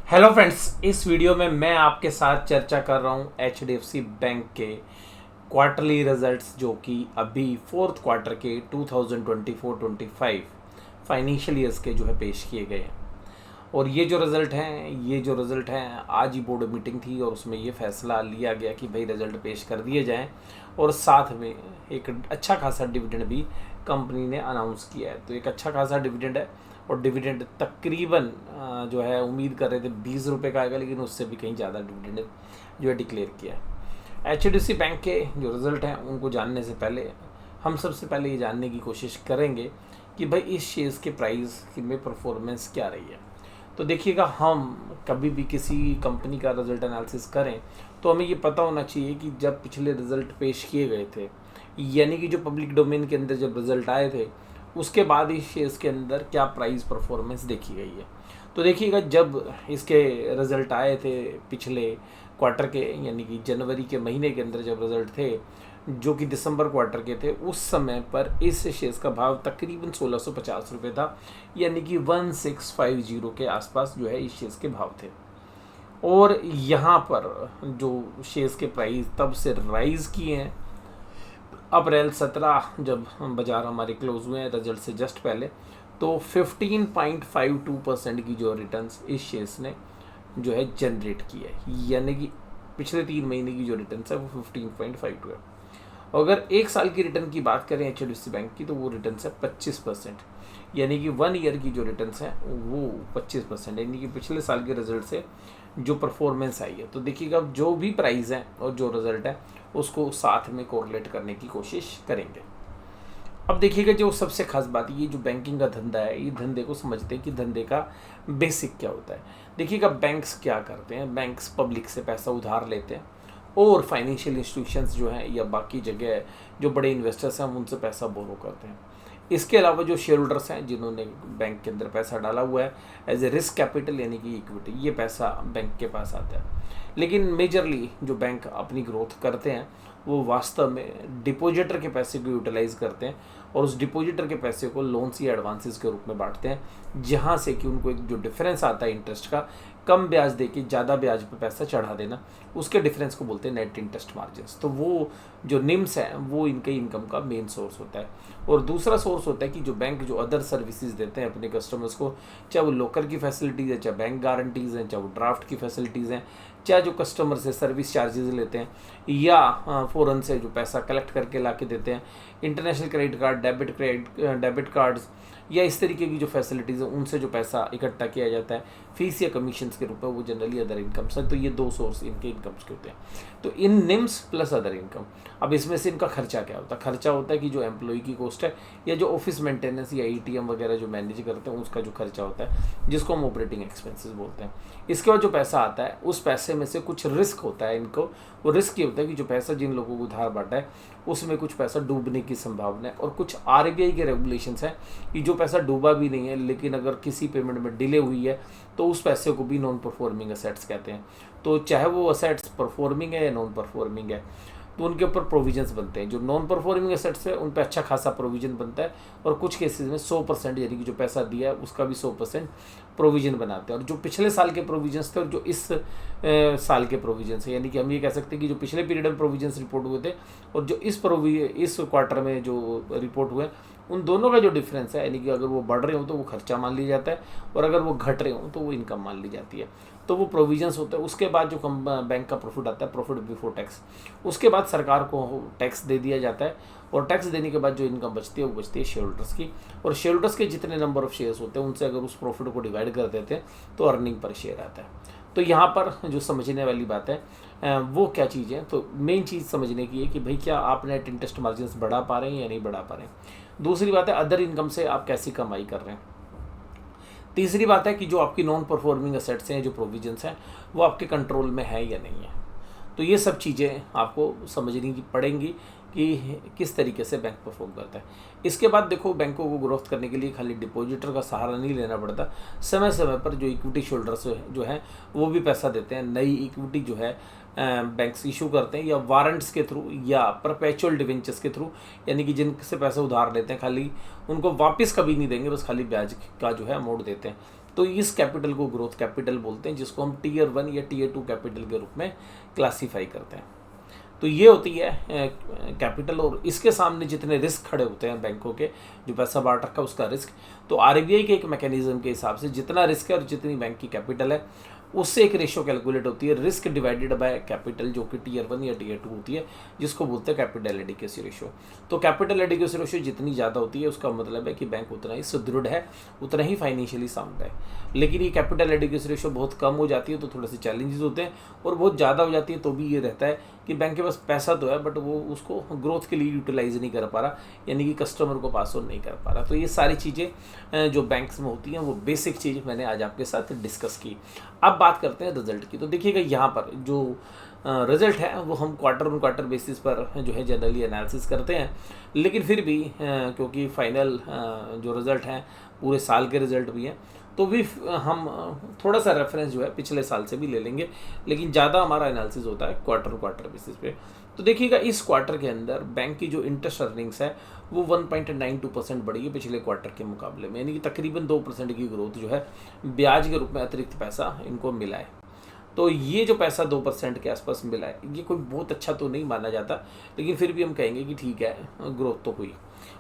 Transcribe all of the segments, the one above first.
Hello friends, इस video में मैं आपके साथ चर्चा कर रहा हूँ एचडीएफसी बैंक के क्वार्टरली रिजल्ट्स जो कि अभी फोर्थ क्वार्टर के 2024-25 फाइनेंशियल ईयर्स के जो है पेश किए गए हैं। और ये जो रिज़ल्ट हैं आज ही बोर्ड मीटिंग थी और उसमें ये फैसला लिया गया कि भाई रिज़ल्ट पेश कर दिए जाएं और साथ में एक अच्छा खासा डिविडेंड भी कंपनी ने अनाउंस किया है। तो एक अच्छा खासा डिविडेंड है और डिविडेंड तकरीबन जो है उम्मीद कर रहे थे 20 रुपये का आएगा, लेकिन उससे भी कहीं ज़्यादा डिविडेंड जो है डिक्लेयर किया है। एचडीएफसी बैंक के जो रिज़ल्ट हैं उनको जानने से पहले हम सबसे पहले ये जानने की कोशिश करेंगे कि भाई इस शेयर्स के प्राइस में परफॉर्मेंस क्या रही है। तो देखिएगा, हम कभी भी किसी कंपनी का रिजल्ट एनालिसिस करें तो हमें ये पता होना चाहिए कि जब पिछले रिजल्ट पेश किए गए थे, यानी कि जो पब्लिक डोमेन के अंदर जब रिजल्ट आए थे, उसके बाद इस शेयर्स के अंदर क्या प्राइस परफॉर्मेंस देखी गई है। तो देखिएगा, जब इसके रिजल्ट आए थे पिछले क्वार्टर के, यानी कि जनवरी के महीने के अंदर जब रिजल्ट थे जो कि दिसंबर क्वार्टर के थे, उस समय पर इस शेयर्स का भाव तकरीबन 1650 रुपये था, यानी कि 1650 के आसपास जो है इस शेयर्स के भाव थे। और यहाँ पर जो शेयर्स के प्राइस तब से राइज़ किए हैं, अप्रैल 17 जब बाज़ार हमारे क्लोज हुए हैं रिजल्ट से जस्ट पहले, तो 15.52% की जो रिटर्न्स इस शेयर्स ने जो है जनरेट की है, यानी कि पिछले 3 महीने की जो रिटर्न्स है वो 15.52 है। और अगर एक साल की रिटर्न की बात करें एचडीएफसी बैंक की, तो वो रिटर्न्स है 25%, यानी कि 1 ईयर की जो रिटर्न्स हैं वो 25%, यानी कि पिछले साल के रिजल्ट से जो परफॉर्मेंस आई है। तो देखिएगा, जो भी प्राइस है और जो रिजल्ट है उसको साथ में कोरिलेट करने की कोशिश करेंगे। अब देखिएगा, जो सबसे खास बात, ये जो बैंकिंग का धंधा है, ये धंधे को समझते हैं कि धंधे का बेसिक क्या होता है। देखिएगा, बैंक्स क्या करते हैं, बैंक्स पब्लिक से पैसा उधार लेते हैं और फाइनेंशियल इंस्टीट्यूशंस जो हैं या बाकी जगह जो बड़े इन्वेस्टर्स हैं उनसे पैसा बोरो करते हैं। इसके अलावा जो शेयर होल्डर्स हैं जिन्होंने बैंक के अंदर पैसा डाला हुआ है एज ए रिस्क कैपिटल, यानी कि इक्विटी, ये पैसा बैंक के पास आता है। लेकिन मेजरली जो बैंक अपनी ग्रोथ करते हैं वो वास्तव में डिपॉजिटर के पैसे को यूटिलाइज करते हैं और उस डिपॉजिटर के पैसे को लोन्स या एडवांसेस के रूप में बांटते हैं, जहाँ से कि उनको एक जो डिफरेंस आता है इंटरेस्ट का, कम ब्याज देके ज़्यादा ब्याज पे पैसा चढ़ा देना, उसके डिफरेंस को बोलते हैं नेट इंटरेस्ट मार्जिन्स। तो वो जो निम्स हैं वो इनके इनकम का मेन सोर्स होता है। और दूसरा सोर्स होता है कि जो बैंक जो अदर सर्विसेज देते हैं अपने कस्टमर्स को, चाहे वो लोकर की फैसिलिटीज़ है, चाहे बैंक गारंटीज़ हैं, चाहे वो ड्राफ्ट की फैसिलिटीज़ हैं, चाहे जो कस्टमर से सर्विस चार्जेस लेते हैं या फ़ौरन से जो पैसा कलेक्ट करके ला के देते हैं, international credit card, debit cards या इस तरीके की जो फैसिलिटीज़ हैं उनसे जो पैसा इकट्ठा किया जाता है फीस या कमीशंस के रूप में, वो जनरली अदर इनकम्स हैं। तो ये दो सोर्स इनके इनकम्स के होते हैं। तो इन निम्स प्लस अदर इनकम, अब इसमें से इनका खर्चा क्या होता है? खर्चा होता है कि जो एम्प्लॉय की कॉस्ट है या जो ऑफिस मेंटेनेंस या एटीएम वगैरह जो मैनेज करते हैं उसका जो खर्चा होता है, जिसको हम ऑपरेटिंग एक्सपेंसेस बोलते हैं। इसके बाद जो पैसा आता है उस पैसे में से कुछ रिस्क होता है इनको। वो रिस्क ये होता है कि जो पैसा जिन लोगों को उधार बांटा है उसमें कुछ पैसा डूबने की संभावना है। और कुछ आरबीआई के रेगुलेशंस हैं कि जो पैसा डूबा भी नहीं है लेकिन अगर किसी पेमेंट में डिले हुई है तो उस पैसे को भी नॉन परफॉर्मिंग असेट्स कहते हैं। तो चाहे वो असेट्स परफॉर्मिंग है या नॉन परफॉर्मिंग है, तो उनके ऊपर प्रोविजंस बनते हैं। जो नॉन परफॉर्मिंग एसेट्स है उन पर अच्छा खासा प्रोविजन बनता है और कुछ केसेस में 100%, यानी कि जो पैसा दिया है उसका भी 100% प्रोविजन बनाते हैं। और जो पिछले साल के प्रोविजंस थे और जो इस साल के प्रोविजंस है, यानी कि हम ये कह सकते हैं कि जो पिछले पीरियड में प्रोविजंस रिपोर्ट हुए थे और जो इस क्वार्टर में जो रिपोर्ट हुए, उन दोनों का जो डिफरेंस है, यानी कि अगर वो बढ़ रहे हो तो वो खर्चा मान लिया जाता है और अगर वो घट रहे हो तो वो इनकम मान ली जाती है। तो वो प्रोविजंस होते हैं। उसके बाद जो बैंक का प्रॉफिट आता है, प्रॉफिट बिफोर टैक्स, उसके बाद सरकार को टैक्स दे दिया जाता है और टैक्स देने के बाद जो इनकम बचती है वो बचती है शेयर होल्डर्स की। और शेयर होल्डर्स के जितने नंबर ऑफ शेयर्स होते हैं उनसे अगर उस प्रॉफिट को डिवाइड कर देते हैं तो अर्निंग पर शेयर आता है। तो यहाँ पर जो समझने वाली बात है वो क्या चीज़ है, तो मेन चीज़ समझने की है कि भाई क्या आप नेट इंटरेस्ट मार्जिन बढ़ा पा रहे हैं या नहीं बढ़ा पा रहे हैं। दूसरी बात है अदर इनकम से आप कैसी कमाई कर रहे हैं। तीसरी बात है कि जो आपकी नॉन परफॉर्मिंग असेट्स हैं, जो प्रोविजंस हैं, वो आपके कंट्रोल में है या नहीं है। तो ये सब चीज़ें आपको समझनी की पड़ेंगी कि किस तरीके से बैंक परफॉर्म करता है। इसके बाद देखो, बैंकों को ग्रोथ करने के लिए खाली डिपॉजिटर का सहारा नहीं लेना पड़ता, समय समय पर जो इक्विटी शोल्डर्स जो हैं वो भी पैसा देते हैं। नई इक्विटी जो है बैंक्स इशू करते हैं या वारंट्स के थ्रू या परपेचुअल डिवेंचर्स के थ्रू, यानी कि जिनसे पैसे उधार लेते हैं खाली उनको वापस कभी नहीं देंगे, बस खाली ब्याज का जो है अमाउंट देते हैं। तो इस कैपिटल को ग्रोथ कैपिटल बोलते हैं, जिसको हम टीयर 1 या टीयर 2 कैपिटल के रूप में क्लासीफाई करते हैं। तो ये होती है कैपिटल, और इसके सामने जितने रिस्क खड़े होते हैं बैंकों के, जो पैसा बांट रखा है उसका रिस्क, तो आरबीआई के एक मैकेनिज्म के हिसाब से जितना रिस्क है और जितनी बैंक की कैपिटल है उससे एक रेशियो कैलकुलेट होती है, रिस्क डिवाइडेड बाय कैपिटल, जो कि टीयर 1 या टीयर 2 होती है, जिसको बोलते हैं कैपिटल एडिक्वेसी रेशियो। तो कैपिटल एडिक्वेसी रेशियो जितनी ज़्यादा होती है उसका मतलब है कि बैंक उतना ही सुदृढ़ है, उतना ही फाइनेंशियली साउंड है। लेकिन ये कैपिटल एडिक्वेसी रेशियो बहुत कम हो जाती है तो थोड़े से चैलेंजेस होते हैं, और बहुत ज़्यादा हो जाती है तो भी ये रहता है कि बैंक के पास पैसा तो है बट वो उसको ग्रोथ के लिए यूटिलाइज नहीं कर पा रहा, यानी कि कस्टमर को पास ऑन नहीं कर पा रहा। तो ये सारी चीज़ें जो बैंक्स में होती हैं वो बेसिक चीज़ मैंने आज आपके साथ डिस्कस की। अब बात करते हैं रिजल्ट की। तो देखिएगा यहाँ पर जो रिजल्ट है वो हम क्वार्टर ऑन क्वार्टर बेसिस पर जो है जनरली एनालिसिस करते हैं, लेकिन फिर भी क्योंकि फाइनल जो रिज़ल्ट हैं पूरे साल के रिज़ल्ट भी हैं, तो भी हम थोड़ा सा रेफरेंस जो है पिछले साल से भी ले लेंगे, लेकिन ज़्यादा हमारा एनालिसिस होता है क्वार्टर बेसिस पे। तो देखिएगा इस क्वार्टर के अंदर बैंक की जो इंटरेस्ट अर्निंग्स है वो 1.92% बढ़ी है पिछले क्वार्टर के मुकाबले में, यानी कि तकरीबन 2% की ग्रोथ जो है ब्याज के रूप में अतिरिक्त पैसा इनको मिला है। तो ये जो पैसा 2% के आसपास मिला है ये कोई बहुत अच्छा तो नहीं माना जाता, लेकिन फिर भी हम कहेंगे कि ठीक है ग्रोथ तो हुई।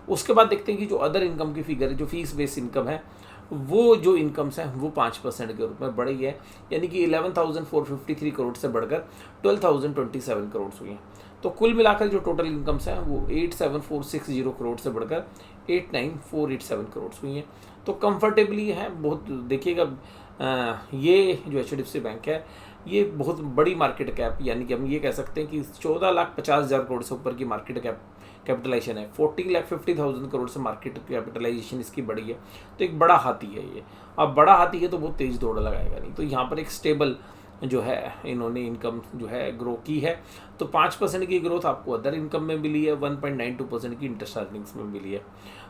उसके बाद देखते हैं कि जो अदर इनकम की फिगर है, जो फीस बेस्ड इनकम है, वो जो इनकम्स हैं वो 5% के रूप में बढ़ी है, यानी कि 11,453 करोड़ से बढ़कर 12,027 करोड़ हुई हैं। तो कुल मिलाकर जो टोटल इनकम्स हैं वो 87,460 करोड़ से बढ़कर 89,487 करोड़ हुई हैं। तो कंफर्टेबली है बहुत। देखिएगा ये जो HDFC बैंक है ये बहुत बड़ी मार्केट कैप, यानी कि हम ये कह सकते हैं कि 14,50,000 करोड़ से ऊपर की मार्केट कैपिटलाइजेशन है। 40,50,000 करोड़ से मार्केट कैपिटलाइजेशन इसकी बड़ी है, तो एक बड़ा हाथी है ये। अब बड़ा हाथी है तो बहुत तेज़ दौड़ लगाएगा नहीं, तो यहाँ पर एक स्टेबल जो है इन्होंने इनकम जो है ग्रो की है। तो 5% की ग्रोथ आपको अदर इनकम में मिली है, 1.92% की इंटरेस्ट अर्निंग्स में मिली है।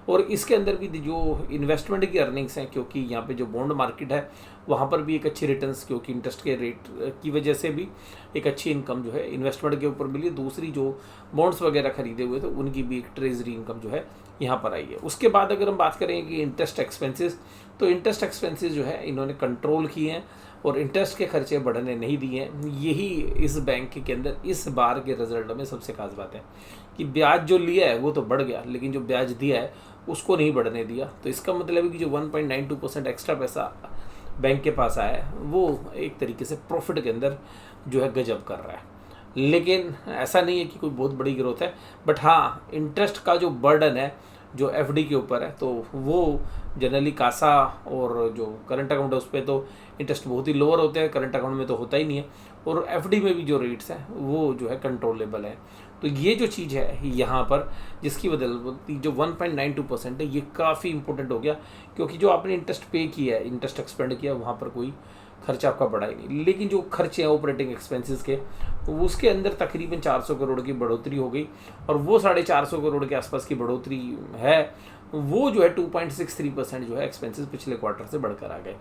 और इसके अंदर भी जो इन्वेस्टमेंट की अर्निंग्स हैं, क्योंकि यहाँ पे जो बॉन्ड मार्केट है वहाँ पर भी एक अच्छी रिटर्न्स, क्योंकि इंटरेस्ट के रेट की वजह से भी एक अच्छी इनकम जो है इन्वेस्टमेंट के ऊपर मिली। दूसरी जो बॉन्ड्स वगैरह खरीदे हुए थे उनकी भी एक ट्रेजरी इनकम जो है यहाँ पर आई है। उसके बाद अगर हम बात करें कि इंटरेस्ट एक्सपेंसेस, तो इंटरेस्ट एक्सपेंसेस जो है इन्होंने कंट्रोल किए हैं और इंटरेस्ट के खर्चे बढ़ने नहीं दिए हैं। यही इस बैंक के अंदर इस बार के रिजल्ट में सबसे खास बात है कि ब्याज जो लिया है वो तो बढ़ गया, लेकिन जो ब्याज दिया है उसको नहीं बढ़ने दिया। तो इसका मतलब है कि जो 1.92% एक्स्ट्रा पैसा बैंक के पास आया है वो एक तरीके से प्रॉफिट के अंदर जो है गजब कर रहा है। लेकिन ऐसा नहीं है कि कोई बहुत बड़ी ग्रोथ है, बट हाँ इंटरेस्ट का जो बर्डन है जो एफडी के ऊपर है, तो वो जनरली कासा और जो करंट अकाउंट है उस पर तो इंटरेस्ट बहुत ही लोअर होते हैं, करंट अकाउंट में तो होता ही नहीं है, और एफडी में भी जो रेट्स हैं वो जो है कंट्रोलेबल है। तो ये जो चीज़ है यहाँ पर जिसकी बदौलत जो 1.92% है ये काफ़ी इंपॉर्टेंट हो गया, क्योंकि जो आपने इंटरेस्ट पे किया है, इंटरेस्ट एक्सपेंड किया, वहाँ पर कोई खर्चा आपका बढ़ा ही नहीं। लेकिन जो खर्चे हैं ऑपरेटिंग एक्सपेंसेस के, उसके अंदर तकरीबन 400 करोड़ की बढ़ोतरी हो गई, और वो 450 करोड़ के आसपास की बढ़ोतरी है, वो जो है 2.63% जो है एक्सपेंसेस पिछले क्वार्टर से बढ़कर आ गए।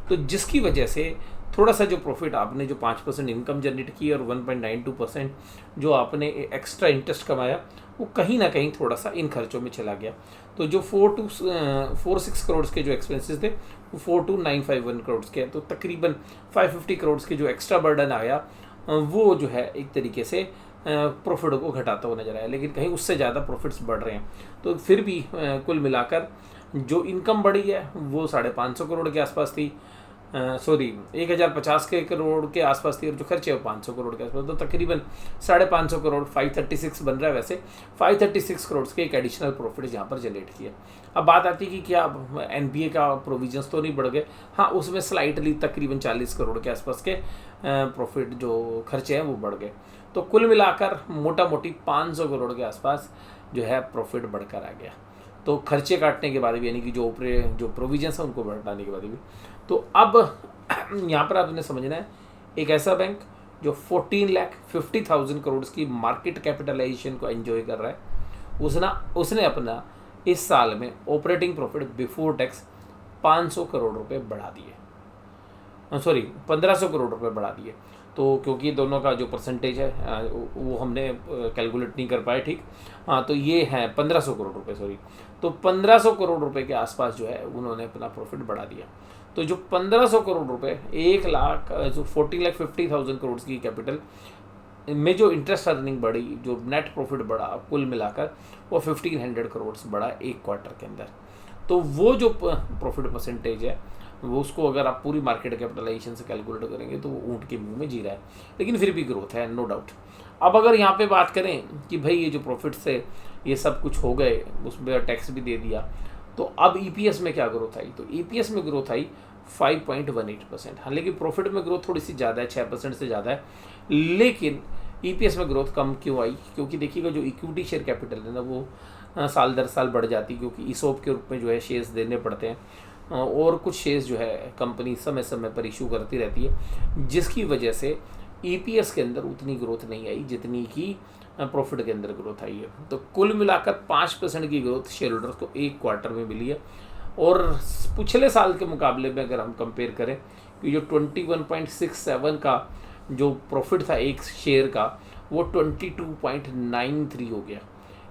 तो जिसकी वजह से थोड़ा सा जो प्रॉफिट आपने जो 5% इनकम जनरेट की और 1.92% जो आपने एक्स्ट्रा इंटरेस्ट कमाया, वो कहीं ना कहीं थोड़ा सा इन खर्चों में चला गया। तो जो 4-6 करोड़ के जो एक्सपेंसेस थे वो 4-951 करोड़ के हैं। तो तकरीबन 550 करोड़ के जो एक्स्ट्रा बर्डन आया वो जो है एक तरीके से प्रॉफिट को घटाता हुआ नजर आया, लेकिन कहीं उससे ज़्यादा प्रॉफिट्स बढ़ रहे हैं। तो फिर भी कुल मिलाकर जो इनकम बढ़ी है वो 550 करोड़ के आसपास थी, 1050 करोड़ के आसपास थी, और जो खर्चे वो 500 करोड़ के आसपास, तो तकरीबन 550 करोड़ 536 बन रहा है। वैसे 536 करोड़ के एक एडिशनल प्रॉफिट यहाँ पर जनरेट किया। अब बात आती है कि क्या एनपीए का प्रोविजंस तो नहीं बढ़ गए? हाँ, उसमें स्लाइटली तकरीबन 40 करोड़ के आसपास के प्रॉफिट जो खर्चे हैं वो बढ़ गए। तो कुल मिलाकर मोटा मोटी 500 करोड़ के आसपास जो है प्रॉफिट बढ़कर आ गया। तो खर्चे काटने के बाद भी, यानी कि जो प्रोविजंस हैं उनको बढ़ाने के बाद भी। तो अब यहाँ पर आपने समझना है, एक ऐसा बैंक जो 14,50,000 करोड़ की मार्केट कैपिटलाइजेशन को एंजॉय कर रहा है, उसने अपना इस साल में operating profit before tax 500 crore रुपए बढ़ा दिए, 1500 करोड़ रुपए बढ़ा दिए। तो क्योंकि दोनों का जो परसेंटेज है वो हमने कैलकुलेट नहीं कर पाए ठीक। हाँ, तो ये है 1500 करोड़ रुपए, तो 1500 करोड़ रुपए के आसपास जो है उन्होंने अपना प्रॉफिट बढ़ा दिया। तो तो जो 1500 करोड़ रुपए, 1 लाख जो 14,50,000 करोड़ की कैपिटल में जो इंटरेस्ट अर्निंग बढ़ी, जो नेट प्रॉफिट बढ़ा कुल मिलाकर, वो 1500 करोड़ बढ़ा एक क्वार्टर के अंदर। तो वो जो प्रॉफिट परसेंटेज है वो, उसको अगर आप पूरी मार्केट कैपिटलाइजेशन से कैलकुलेट करेंगे तो वो ऊँट के मुंह में जी रहा है, लेकिन फिर भी ग्रोथ है, नो डाउट। अब अगर यहाँ पे बात करें कि भाई ये जो प्रॉफिट से ये सब कुछ हो गए, उसमें टैक्स भी दे दिया, तो अब ईपीएस में क्या ग्रोथ आई? तो ईपीएस में ग्रोथ आई 5.18%। हालांकि प्रॉफिट में ग्रोथ थोड़ी सी ज़्यादा है, 6% से ज़्यादा है, लेकिन ईपीएस में ग्रोथ कम क्यों आई? क्योंकि देखिएगा जो इक्विटी शेयर कैपिटल है ना, वो साल दर साल बढ़ जाती है, क्योंकि ईसोप के रूप में जो है शेयर्स देने पड़ते हैं, और कुछ शेयर्स जो है कंपनी समय समय पर इशू करती रहती है, जिसकी वजह से ईपीएस के अंदर उतनी ग्रोथ नहीं आई जितनी की प्रॉफिट के अंदर ग्रोथ आई है। तो कुल मिलाकर 5% की ग्रोथ शेयर होल्डर्स को एक क्वार्टर में मिली है। और पिछले साल के मुकाबले में अगर हम कंपेयर करें कि जो 21.67 का जो प्रॉफिट था एक शेयर का, वो 22.93 हो गया।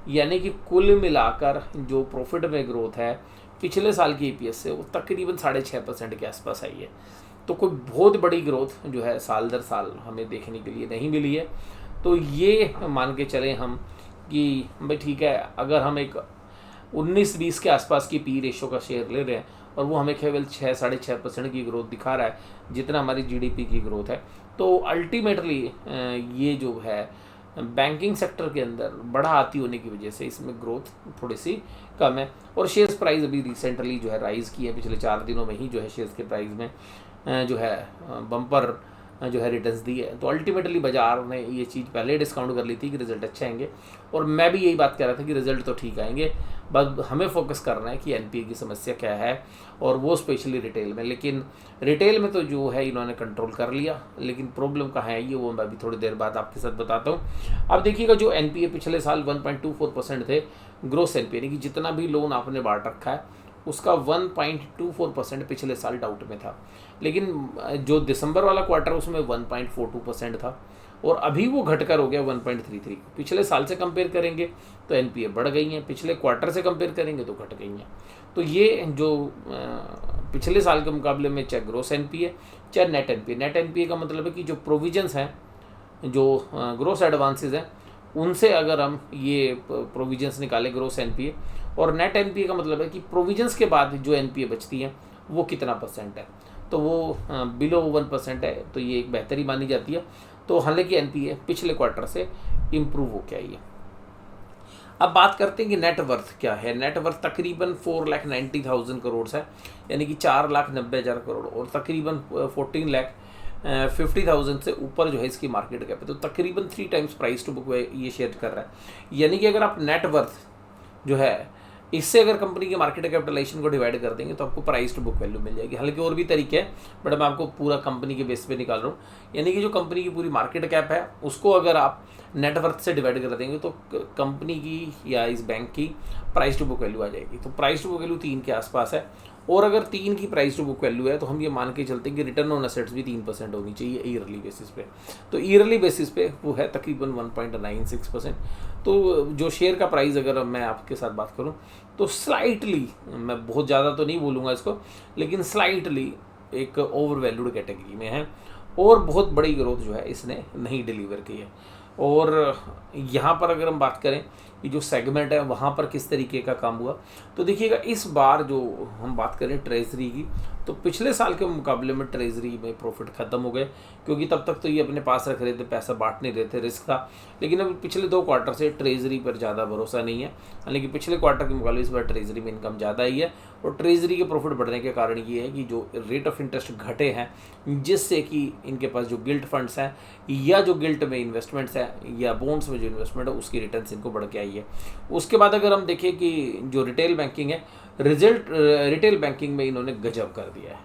यानी कि कुल मिलाकर जो प्रॉफिट में ग्रोथ है पिछले साल की ईपीएस से, वो तकरीबन 6.5% के आसपास आई है। तो कोई बहुत बड़ी ग्रोथ जो है साल दर साल हमें देखने के लिए नहीं मिली है। तो ये मान के चलें हम कि भाई ठीक है, अगर हम एक 19-20 के आसपास की पी रेशो का शेयर ले रहे हैं और वो हमें केवल 6-6.5% की ग्रोथ दिखा रहा है, जितना हमारी जीडीपी की ग्रोथ है, तो अल्टीमेटली ये जो है बैंकिंग सेक्टर के अंदर बढ़ा आती होने की वजह से इसमें ग्रोथ थोड़ी सी कम है। और शेयर्स प्राइस अभी रिसेंटली जो है राइज़ की है, पिछले 4 दिनों में ही जो है शेयर्स के प्राइस में जो है बम्पर जो है रिटर्न्स दी है। तो अल्टीमेटली बाजार ने ये चीज़ पहले डिस्काउंट कर ली थी कि रिजल्ट अच्छे आएंगे, और मैं भी यही बात कह रहा था कि रिजल्ट तो ठीक आएंगे, बस हमें फोकस करना है कि एनपीए की समस्या क्या है, और वो स्पेशली रिटेल में। लेकिन रिटेल में तो जो है इन्होंने कंट्रोल कर लिया, लेकिन प्रॉब्लम कहाँ है ये वो मैं भी थोड़ी देर बाद आपके साथ बताता हूँ। अब देखिएगा जो एनपीए पिछले साल 1.24% थे, ग्रोस एनपीए यानी कि जितना भी लोन आपने बांट रखा है उसका 1.24% पिछले साल डाउट में था, लेकिन जो दिसंबर वाला क्वार्टर उसमें 1.42% था, और अभी वो घटकर हो गया 1.33। पिछले साल से कंपेयर करेंगे तो एनपीए बढ़ गई हैं, पिछले क्वार्टर से कंपेयर करेंगे तो घट गई हैं। तो ये जो पिछले साल के मुकाबले में चाहे ग्रोस एनपीए चाहे नेट एनपीए, नेट एनपीए का मतलब है कि जो प्रोविजंस हैं, जो ग्रोस एडवांसेस हैं, उनसे अगर हम ये प्रोविजंस निकालें ग्रोस एनपीए, और नेट एनपीए का मतलब है कि प्रोविजंस के बाद जो एनपीए बचती है वो कितना परसेंट है, तो वो बिलो 1% है, तो ये एक बेहतरी मानी जाती है। तो हालांकि एनपीए पिछले क्वार्टर से इम्प्रूव हो के आई है। अब बात करते हैं कि नेटवर्थ क्या है। नेटवर्थ तकरीबन 4,90,000 करोड़ है, यानी कि 4,90,000 करोड़, और तकरीबन 14,50,000 से ऊपर जो है इसकी मार्केट कैप है। तो तकरीबन 3 टाइम्स प्राइस टू बुक ये शेयर कर रहा है। यानी कि अगर आप नेटवर्थ जो है इससे अगर कंपनी के मार्केट कैपिटलाइजेशन को डिवाइड कर देंगे तो आपको प्राइस टू बुक वैल्यू मिल जाएगी। हालांकि और भी तरीके हैं, बट मैं आपको पूरा कंपनी के बेस पे निकाल रहा हूँ। यानी कि जो कंपनी की पूरी मार्केट कैप है उसको अगर आप नेटवर्थ से डिवाइड कर देंगे तो कंपनी की या इस बैंक की प्राइस टू बुक वैल्यू आ जाएगी। तो प्राइस टू बुक वैल्यू 3 के आसपास है, और अगर 3 की प्राइस टू बुक वैल्यू है तो हम ये मान के चलते हैं कि रिटर्न ऑन एसेट्स भी 3% होनी चाहिए ईयरली बेसिस पे। तो ईयरली बेसिस पे वो है तकरीबन 1.96%। तो जो शेयर का प्राइस अगर मैं आपके साथ बात करूं तो स्लाइटली, मैं बहुत ज़्यादा तो नहीं बोलूँगा इसको, लेकिन स्लाइटली एक ओवर वैल्यूड कैटेगरी में है, और बहुत बड़ी ग्रोथ जो है इसने नहीं डिलीवर की है। और यहाँ पर अगर हम बात करें कि जो सेगमेंट है वहाँ पर किस तरीके का काम हुआ, तो देखिएगा इस बार जो हम बात करें ट्रेजरी की, तो पिछले साल के मुकाबले में ट्रेजरी में प्रॉफिट ख़त्म हो गए, क्योंकि तब तक तो ये अपने पास रख रहे थे, पैसा बांट नहीं रहे थे, रिस्क था। लेकिन अब पिछले 2 क्वार्टर से ट्रेजरी पर ज़्यादा भरोसा नहीं है, हालांकि पिछले क्वार्टर के मुकाबले इस बार ट्रेजरी में इनकम ज़्यादा आई है। और ट्रेजरी के प्रॉफिट बढ़ने के कारण ये है कि जो रेट ऑफ इंटरेस्ट घटे हैं, जिससे कि इनके पास जो गिल्ट फंड्स हैं या जो गिल्ट में इन्वेस्टमेंट्स हैं या बॉन्ड्स में जो इन्वेस्टमेंट है उसकी रिटर्न्स इनको बढ़ के आई है। उसके बाद अगर हम देखें कि जो रिटेल बैंकिंग है, रिटेल बैंकिंग में इन्होंने गजब कर दिया है।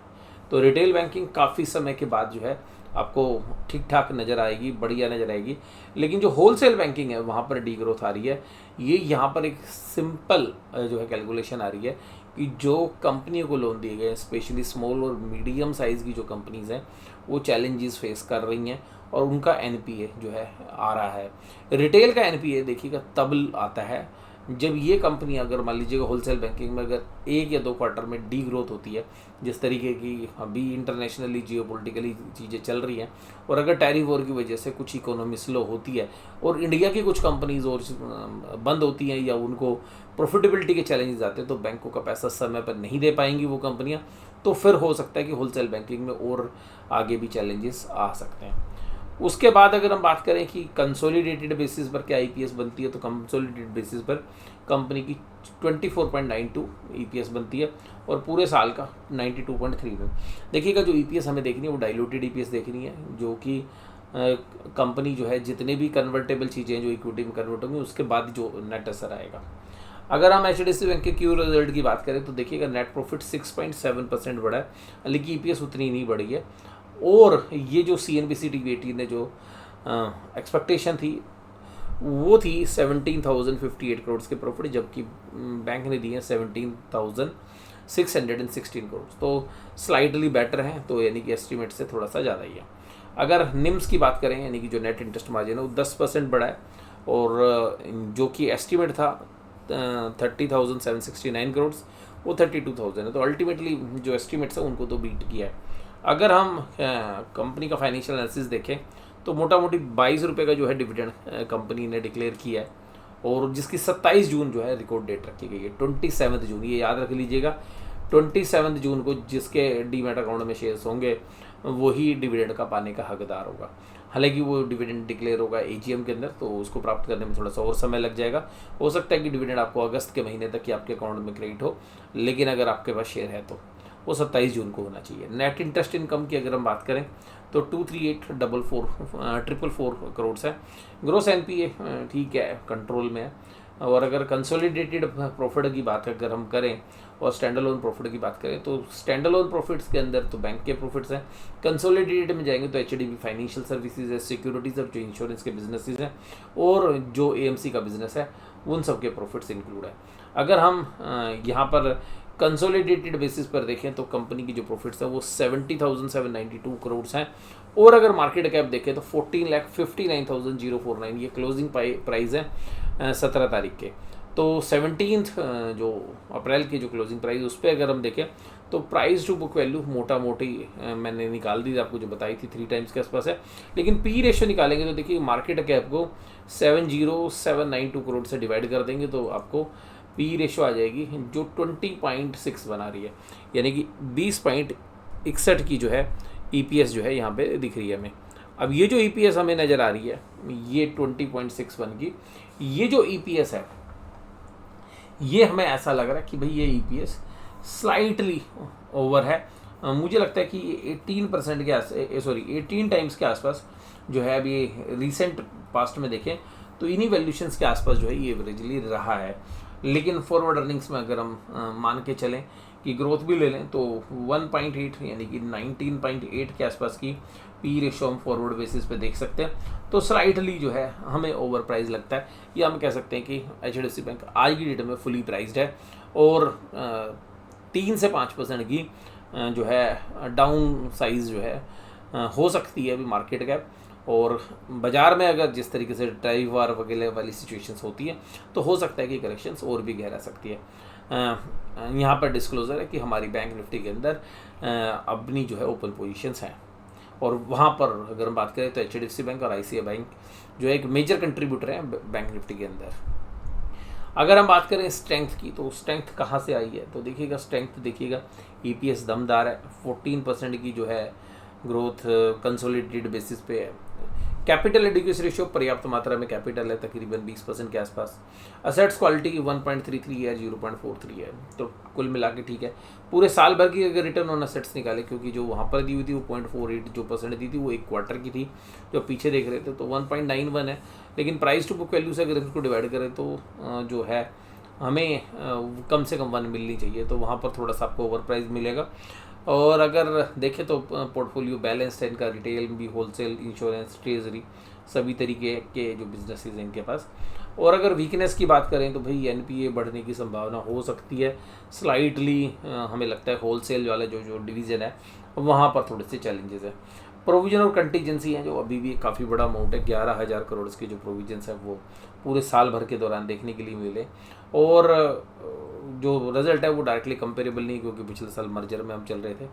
तो रिटेल बैंकिंग काफ़ी समय के बाद जो है आपको ठीक ठाक नज़र आएगी, बढ़िया नज़र आएगी। लेकिन जो होलसेल बैंकिंग है वहाँ पर डी ग्रोथ आ रही है। ये यहाँ पर एक सिंपल जो है कैलकुलेशन आ रही है कि जो कंपनियों को लोन दिए गए, स्पेशली स्मॉल और मीडियम साइज़ की जो कंपनीज़ हैं, वो चैलेंजेस फेस कर रही हैं, और उनका एनपीए जो है आ रहा है। रिटेल का एनपीए देखिएगा तब आता है जब ये कंपनी अगर मान लीजिएगा होलसेल बैंकिंग में अगर 1 या 2 क्वार्टर में डी ग्रोथ होती है, जिस तरीके की अभी इंटरनेशनली जियोपॉलिटिकली चीज़ें चल रही हैं, और अगर टैरिफ वॉर की वजह से कुछ इकोनॉमी स्लो होती है और इंडिया की कुछ कंपनीज और बंद होती हैं या उनको प्रॉफिटेबिलिटी के चैलेंजेस आते हैं, तो बैंकों का पैसा समय पर नहीं दे पाएंगी वो कंपनियां, तो फिर हो सकता है कि होलसेल बैंकिंग में और आगे भी चैलेंजेस आ सकते हैं। उसके बाद अगर हम बात करें कि कंसोलिडेटेड बेसिस पर क्या ईपीएस बनती है, तो कंसोलिडेटेड बेसिस पर कंपनी की 24.92 ईपीएस बनती है और पूरे साल का 92.32। देखिएगा जो ईपीएस हमें देखनी है वो डाइल्यूटेड ईपीएस देखनी है, जो कि कंपनी जो है जितने भी कन्वर्टेबल चीज़ें जो इक्विटी में कन्वर्ट होंगी उसके बाद जो नेट असर आएगा। अगर हम एचडीएफसी बैंक के क्यू रिजल्ट की बात करें तो देखिएगा नेट प्रॉफिट 6.7% बढ़ा है, लेकिन ईपीएस उतनी नहीं बढ़ी है। और ये जो CNBC TV18 ने जो एक्सपेक्टेशन थी वो थी 17,058 करोड़ के प्रॉफिट, जबकि बैंक ने दिए हैं 17,616 करोड़, तो स्लाइटली बेटर हैं, तो यानी कि एस्टीमेट से थोड़ा सा ज़्यादा ही है। अगर निम्स की बात करें यानी कि जो नेट इंटरेस्ट मार्जिन है वो 10% बढ़ा है, और जो कि एस्टीमेट था 30,769 करोड़ वो 32,000 है, तो अल्टीमेटली जो एस्टीमेट्स है उनको तो बीट किया है। अगर हम कंपनी का फाइनेंशियल एनालिसिस देखें तो मोटा मोटी 22 रुपये का जो है डिविडेंड कंपनी ने डिक्लेयर किया है, और जिसकी 27 जून जो है रिकॉर्ड डेट रखी गई है, 27 जून, ये याद रख लीजिएगा। 27 जून को जिसके डीमैट अकाउंट में शेयर्स होंगे वही डिविडेंड का पाने का हकदार होगा। हालांकि वो डिविडेंड डिक्लेयर होगा एजीएम के अंदर, तो उसको प्राप्त करने में थोड़ा सा और समय लग जाएगा। हो सकता है कि डिविडेंड आपको अगस्त के महीने तक ही आपके अकाउंट में क्रेडिट हो, लेकिन अगर आपके पास शेयर है तो वो 27 जून को होना चाहिए। नेट इंटरेस्ट इनकम की अगर हम बात करें तो 238,444 करोड़ है। ग्रोस एनपीए ठीक है, कंट्रोल में है। और अगर कंसोलिडेटेड प्रॉफिट की बात अगर हम करें और स्टैंड अलोन प्रॉफिट की बात करें तो स्टैंड अलोन प्रॉफिट्स के अंदर तो बैंक के प्रॉफिट्स हैं, कंसोलिडेटेड में जाएंगे तो एचडीबी फाइनेंशियल सर्विसेज है, सिक्योरिटीज जो इंश्योरेंस के बिजनेसेस हैं, और जो एएमसी का बिजनेस है उन सब के प्रॉफिट्स इंक्लूड है। अगर हम यहाँ पर कंसोलिडेटेड बेसिस पर देखें तो कंपनी की जो प्रॉफिट्स हैं वो 70,792 करोड़ हैं, और अगर मार्केट कैप देखें तो 14,59,049 ये क्लोजिंग प्राइस है 17 तारीख के। तो 17 जो अप्रैल की जो क्लोजिंग प्राइस उस पर अगर हम देखें तो प्राइस टू बुक वैल्यू मोटा मोटी मैंने निकाल दी, आपको जो बताई थी 3 टाइम्स के आसपास है, लेकिन पी रेशियो निकालेंगे तो देखिए मार्केट कैप को 70,792 करोड़ से डिवाइड कर देंगे तो आपको पी रेशियो आ जाएगी जो 20.6 बना रही है, यानी कि 20.61 की जो है ईपीएस जो है यहाँ पे दिख रही है हमें। अब ये जो ईपीएस हमें नज़र आ रही है ये 20.61 की ये जो ईपीएस है ये हमें ऐसा लग रहा है कि भाई ये ईपीएस स्लाइटली ओवर है। मुझे लगता है कि ये 18% के 18 टाइम्स के आसपास जो है अभी रिसेंट पास्ट में देखें तो इन्हीं वैल्यूशंस के आसपास जो है ये एवरेजली रहा है। लेकिन फॉरवर्ड अर्निंग्स में अगर हम मान के चलें कि ग्रोथ भी ले लें तो 1.8 यानी कि 19.8 के आसपास की पी रेशियो हम फॉरवर्ड बेसिस पे देख सकते हैं, तो स्लाइटली जो है हमें ओवर प्राइस लगता है, या हम कह सकते हैं कि एचडीएफसी बैंक आज की डेट में फुली प्राइस्ड है, और 3 से 5% की जो है डाउन साइज जो है हो सकती है अभी मार्केट कैप। और बाज़ार में अगर जिस तरीके से टैरिफ वार वगैरह वाली सिचुएशंस होती है तो हो सकता है कि करेक्शंस और भी गहरा सकती है। यहाँ पर डिस्क्लोज़र है कि हमारी बैंक निफ्टी के अंदर अपनी जो है ओपन पोजीशंस हैं, और वहाँ पर अगर हम बात करें तो एचडीएफसी बैंक और आईसीआईसीआई बैंक जो है एक मेजर कंट्रीब्यूटर है बैंक निफ्टी के अंदर। अगर हम बात करें स्ट्रेंथ की तो स्ट्रेंथ कहाँ से आई है, तो देखिएगा स्ट्रेंथ देखिएगा ईपीएस दमदार है, 14% की जो है ग्रोथ कंसोलिडेटेड बेसिस पे है। कैपिटल एडिक्वेसी रेशियो पर्याप्त मात्रा में कैपिटल है, तकरीबन 20% के आसपास। असेट्स क्वालिटी 1.33 है, 0.43 है, तो कुल मिला के ठीक है। पूरे साल भर की अगर रिटर्न ऑन असेट्स निकाले, क्योंकि जो वहाँ पर दी हुई थी वो 0.48 जो परसेंट दी थी वो एक क्वार्टर की थी, जो पीछे देख रहे थे तो 1.91 है, लेकिन प्राइस टू बुक वैल्यू से अगर इसको डिवाइड करें तो जो है हमें कम से कम 1 मिलनी चाहिए, तो वहाँ पर थोड़ा सा आपको ओवर प्राइस मिलेगा। और अगर देखें तो पोर्टफोलियो बैलेंस्ड है इनका, रिटेल भी, होलसेल, इंश्योरेंस, ट्रेजरी, सभी तरीके के जो बिजनेसेस हैं इनके पास। और अगर वीकनेस की बात करें तो भाई एनपीए बढ़ने की संभावना हो सकती है स्लाइटली, हमें लगता है होलसेल वाला जो डिवीज़न है वहाँ पर थोड़े से चैलेंजेस है। प्रोविजन और कंटीजेंसी है जो अभी भी काफ़ी बड़ा अमाउंट है, 11,000 करोड़ के जो प्रोविजंस है वो पूरे साल भर के दौरान देखने के लिए मिले। और जो रिजल्ट है वो डायरेक्टली कंपेरेबल नहीं, क्योंकि पिछले साल मर्जर में हम चल रहे थे।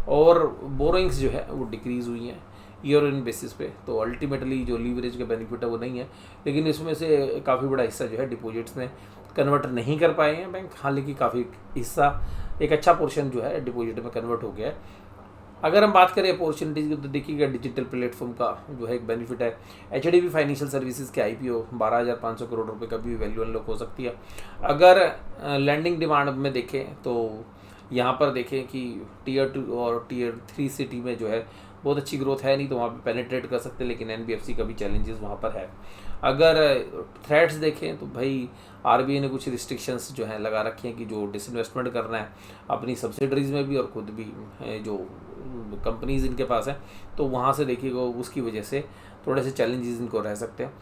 और बोरोइंग्स जो है वो डिक्रीज़ हुई हैं ईयर इन बेसिस पे, तो अल्टीमेटली जो लीवरेज का बेनिफिट है वो नहीं है। लेकिन इसमें से काफ़ी बड़ा हिस्सा जो है डिपॉजिट्स में कन्वर्ट नहीं कर पाए हैं बैंक, हालांकि काफ़ी हिस्सा, एक अच्छा पोर्शन जो है डिपॉजिट में कन्वर्ट हो गया है। अगर हम बात करें अपॉर्चुनिटीज़ की, तो देखिएगा डिजिटल प्लेटफॉर्म का जो है एक बेनिफिट है, एचडीबी फाइनेंशियल सर्विसेज के आईपीओ 12,500 करोड़ रुपए का भी वैल्यू अनलॉक हो सकती है। अगर लैंडिंग डिमांड में देखें तो यहाँ पर देखें कि टीयर 2 और टीयर 3 सिटी में जो है बहुत अच्छी ग्रोथ है नहीं, तो वहाँ पे पेनिट्रेट कर सकते हैं, लेकिन एनबीएफसी का भी चैलेंजेस वहाँ पर है। अगर थ्रेट्स देखें तो भाई आरबीआई ने कुछ रिस्ट्रिक्शंस जो हैं लगा रखी हैं कि जो डिसइन्वेस्टमेंट करना है अपनी सब्सिडरीज में भी और खुद भी जो कंपनीज इनके पास है, तो वहाँ से देखिएगा उसकी वजह से थोड़े से चैलेंजेस इनको रह सकते हैं।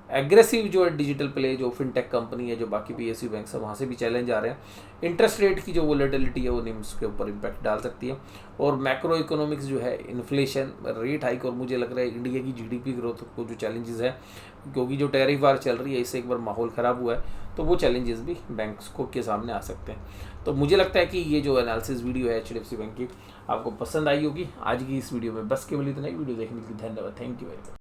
एग्रेसिव जो है डिजिटल प्ले जो फिनटेक कंपनी है, जो बाकी पीएसयू बैंक है, वहाँ से भी चैलेंज आ रहे हैं। इंटरेस्ट रेट की जो वोलेटिलिटी है वो निम्स के ऊपर इम्पैक्ट डाल सकती है। और मैक्रो इकोनॉमिक्स जो है, इन्फ्लेशन, रेट हाइक, और मुझे लग रहा है इंडिया की जीडीपी ग्रोथ को जो चैलेंजेस है, क्योंकि जो टैरिफ वार चल रही है इससे एक बार माहौल ख़राब हुआ है, तो वो चैलेंजेस भी बैंक्स को के सामने आ सकते हैं। तो मुझे लगता है कि ये जो एनालिसिस वीडियो है एचडीएफसी बैंक की आपको पसंद आई होगी। आज की इस वीडियो में बस केवल इतना ही। वीडियो देखने के लिए धन्यवाद। Thank you very much.